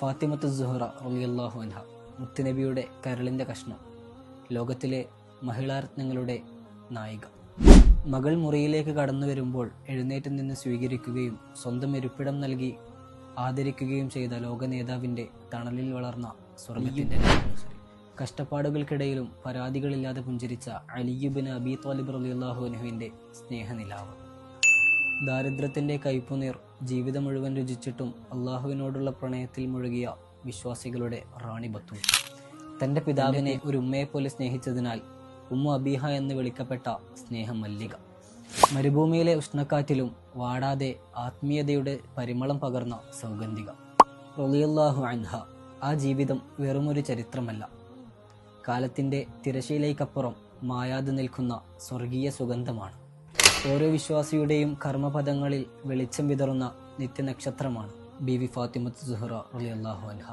ഫാത്തിമത്തു സുഹറ റളിയല്ലാഹു അൻഹ, മുത്തുനബിയുടെ കരളിൻ്റെ കഷ്ണം, ലോകത്തിലെ മഹിളാരത്നങ്ങളുടെ നായിക. മകൾ മുറിയിലേക്ക് കടന്നു വരുമ്പോൾ എഴുന്നേറ്റ് നിന്ന് സ്വീകരിക്കുകയും സ്വന്തം ഇരിപ്പിടം നൽകി ആദരിക്കുകയും ചെയ്ത ലോക നേതാവിൻ്റെ തണലിൽ വളർന്ന സ്വർഗത്തിൻ്റെ കഷ്ടപ്പാടുകൾക്കിടയിലും പരാതികളില്ലാതെ പുഞ്ചിരിച്ച അലി ഇബ്നു അബീ ത്വാലിബ് റളിയല്ലാഹു അൻഹുവിൻ്റെ സ്നേഹനിലാവ്. ദാരിദ്ര്യത്തിൻ്റെ കയ്പുനീർ ജീവിതം മുഴുവൻ രുചിച്ചിട്ടും അള്ളാഹുവിനോടുള്ള പ്രണയത്തിൽ മുഴുകിയ വിശ്വാസികളുടെ റാണി ബത്തൂൽ. തൻ്റെ പിതാവിനെ ഒരു ഉമ്മയെപ്പോലെ സ്നേഹിച്ചതിനാൽ ഉമ്മു അബീഹ എന്ന് വിളിക്കപ്പെട്ട സ്നേഹം മല്ലിക. മരുഭൂമിയിലെ ഉഷ്ണക്കാറ്റിലും വാടാതെ ആത്മീയതയുടെ പരിമളം പകർന്ന സൗഗന്ധിക റളിയല്ലാഹു അൻഹ. ആ ജീവിതം വെറുമൊരു ചരിത്രമല്ല, കാലത്തിൻ്റെ തിരശീലയ്ക്കപ്പുറം മായാതെ നിൽക്കുന്ന സ്വർഗീയ സുഗന്ധമാണ്. ഓരോ വിശ്വാസിയുടെയും കർമ്മപദങ്ങളിൽ വെളിച്ചം വിതറുന്ന നിത്യനക്ഷത്രമാണ് ബീവി ഫാത്തിമത്തു സുഹറ റളിയല്ലാഹു അൻഹ.